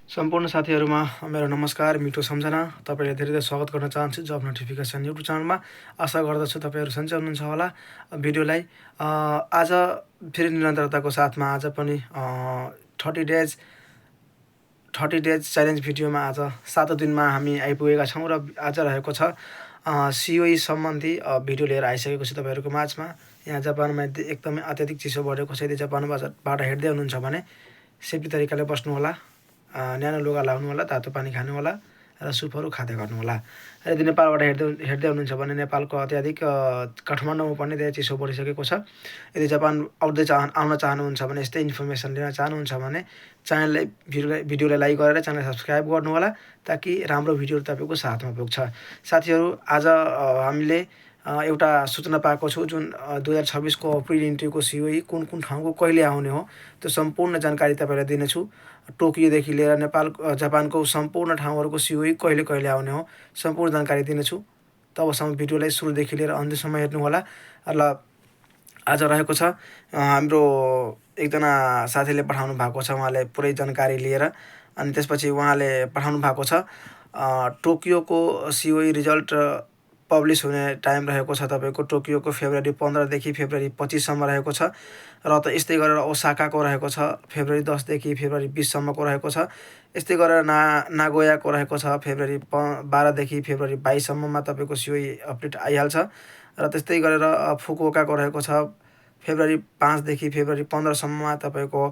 सम्पूर्ण साथीहरुमा मेरो नमस्कार, मिठो सम्झना। तपाईलाई धेरै स्वागत गर्न चाहन्छु जब नोटिफिकेसन युट्युब च्यानलमा। आशा गर्दछु तपाईहरु सन्चै हुनुहुन्छ होला। भिडियोलाई आज फेरि निरन्तरताको साथमा आज पनि 30 डेज च्यालेन्ज भिडियोमा आज 7औं दिनमा हामी आइपुगेका छौँ र आज रहेको छ सिओई सम्बन्धी भिडियो लिएर आइसकेको छु तपाईहरुको माझमा। यहाँ जापानमा एकदमै अत्याधिक चिसो बढेको छ। यदि जापानबाट हेर्दै हुनुहुन्छ भने सेफ्टी तरिकाले बस्नु होला, न्यानो लुगा लाउनु होला, तातो पानी खानु होला र सुपहरू खाँदै गर्नु होला। र यदि नेपालबाट हेर्दै हुनुहुन्छ भने नेपालको अत्याधिक काठमाडौँमा पनि धेरै चिसो बढिसकेको छ। यदि जापान आउन चाहनुहुन्छ भने, यस्तै इन्फर्मेसन लिन चाहनुहुन्छ भने भिडियोलाई लाइक गरेर च्यानल सब्स्क्राइब गर्नु होला, ताकि राम्रो भिडियोहरू तपाईँको साथमा पुग्छ। साथीहरू, आज हामीले एउटा सूचना पाएको छु जुन 2026 को अप्रिल इन्ट्रीको सिओई कुन ठाउँको कहिले आउने हो त्यो सम्पूर्ण जानकारी तपाईँलाई दिनेछु। टोकियोदेखि लिएर जापानको सम्पूर्ण ठाउँहरूको सिओई कहिले कहिले आउने हो सम्पूर्ण जानकारी दिनेछु। तबसम्म भिडियोलाई सुरुदेखि लिएर अन्त्यसम्म हेर्नु होला। र आज रहेको छ हाम्रो एकजना साथीले पठाउनु भएको छ, उहाँले पुरै जानकारी लिएर। अनि त्यसपछि उहाँले पठाउनु भएको छ टोकियोको सिओई रिजल्ट पब्लिस हुने टाइम रहेको छ तपाईँको टोकियोको फेब्रुअरी 15 देखि फेब्रुअरी 25 सम्म रहेको छ। र त यस्तै गरेर ओसाकाको रहेको छ फेब्रुअरी 10 देखि फेब्रुअरी 20 सम्मको रहेको छ। यस्तै गरेर नागोयाको रहेको छ फेब्रुअरी 12 देखि फेब्रुअरी 22 सम्ममा तपाईँको सिओई अपडेट आइहाल्छ। र त्यस्तै गरेर फुकुओकाको रहेको छ फेब्रुअरी 5 देखि फेब्रुअरी 15 सम्ममा तपाईँको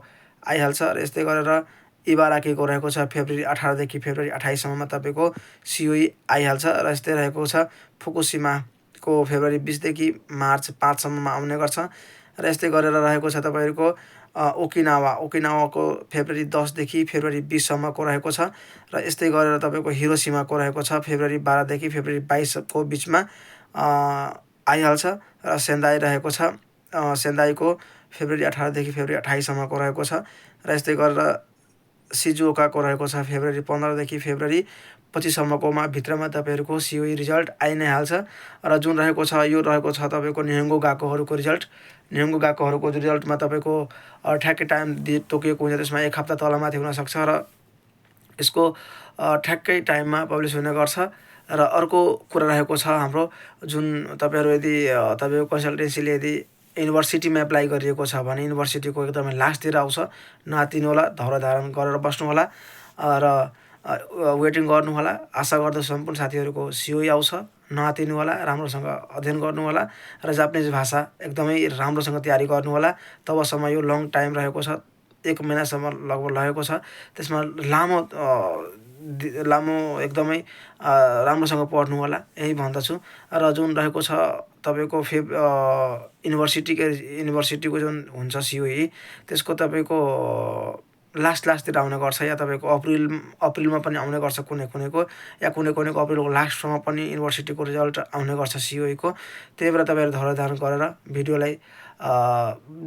आइहाल्छ। र यस्तै गरेर इबाराकीको रहेको छ फेब्रुअरी 18 देखि फेब्रुअरी 28 सम्ममा तपाईँको सिओई आइहाल्छ। र यस्तै रहेको छ फुकुशिमाको फेब्रुअरी 20 देखि मार्च 5 सम्ममा आउने गर्छ। र यस्तै गरेर रहेको छ तपाईँको ओकिनावाको फेब्रुअरी 10 देखि फेब्रुअरी 20 सम्मको रहेको छ। र यस्तै गरेर तपाईँको हिरोसिमाको रहेको छ फेब्रुअरी 12 देखि फेब्रुअरी 22 को बिचमा आइहाल्छ। र सेन्दाई रहेको छ सेन्दाईको फेब्रुअरी 18 देखि फेब्रुअरी 28 सम्मको रहेको छ। र यस्तै गरेर सिजुओकाको रहेको छ फेब्रुअरी 15 देखि फेब्रुअरी 25 सम्मकोमा भित्रमा तपाईँहरूको सिओई रिजल्ट आइ नै हाल्छ। र जुन रहेको छ यो रहेको छ तपाईँको निहोङ्गो गएकोहरूको रिजल्ट। निहोङ्गो गएकोहरूको रिजल्टमा तपाईँको ठ्याक्कै टाइम तोकिएको हुन्छ, त्यसमा एक हप्ता तलमाथि हुनसक्छ र यसको ठ्याक्कै टाइममा पब्लिस हुने गर्छ। र अर्को कुरा रहेको छ हाम्रो जुन तपाईँहरू यदि तपाईँको कन्सल्टेन्सीले यदि युनिभर्सिटीमा एप्लाई गरिएको छ भने युनिभर्सिटीको एकदमै लास्टतिर आउँछ, नआत्तिनु होला, धौरा धारण गरेर बस्नु होला र वेटिङ गर्नु होला। आशा गर्दछु सम्पूर्ण साथीहरूको सिओई आउँछ, नआत्तिनु होला, राम्रोसँग अध्ययन गर्नु होला र जापानिज भाषा एकदमै राम्रोसँग तयारी गर्नु होला। तबसम्म यो लङ टाइम रहेको छ, 1 महिनासम्म लगभग लगेको छ। त्यसमा लामो एकदमै राम्रोसँग पढ्नु होला, यही भन्दछु। र जुन रहेको छ तपाईँको युनिभर्सिटीको जुन हुन्छ सिओई त्यसको तपाईँको लास्टतिर आउने गर्छ, या तपाईँको अप्रिलमा पनि आउने गर्छ कुनैको, या कुनैको अप्रिलको लास्टसम्म पनि युनिभर्सिटीको रिजल्ट आउने गर्छ सिओईको। त्यही भएर तपाईँहरू धैर्य धारण गरेर भिडियोलाई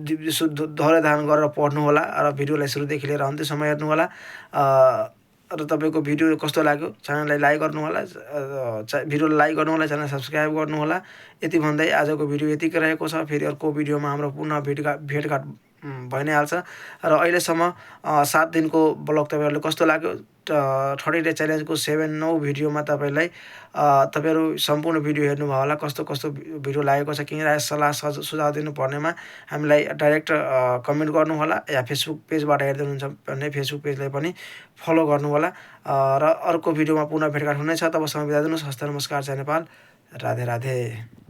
धैर्य धारण गरेर पढ्नु होला र भिडियोलाई सुरुदेखि लिएर अन्त्यसम्म हेर्नु होला। र तपाईँको भिडियो कस्तो लाग्यो च्यानललाई लाइक गर्नु होला, भिडियोलाई लाइक गर्नु होला, च्यानल सब्स्क्राइब गर्नु होला। यति भन्दै आजको भिडियो यतिकै रहेको छ। फेरि अर्को भिडियोमा हाम्रो पुनः भेटघाट भइ नै हाल्छ। र अहिलेसम्म 7 दिनको ब्लग तपाईँहरूले कस्तो लाग्यो, 30 डे च्यालेन्जको 7-9 भिडियोमा तपाईँहरू सम्पूर्ण भिडियो हेर्नुभयो होला। कस्तो भिडियो लागेको छ, केही राय सल्लाह सुझाव दिनुपर्नेमा हामीलाई डाइरेक्ट कमेन्ट गर्नु होला, या फेसबुक पेजबाट हेर्दै हुनुहुन्छ भने फेसबुक पेजलाई पनि फलो गर्नु होला। र अर्को भिडियोमा पुनः भेटघाट हुनेछ। तबसम्म बिदा दिनुहोस्। हस्त नमस्कार, जय नेपाल, राधे राधे।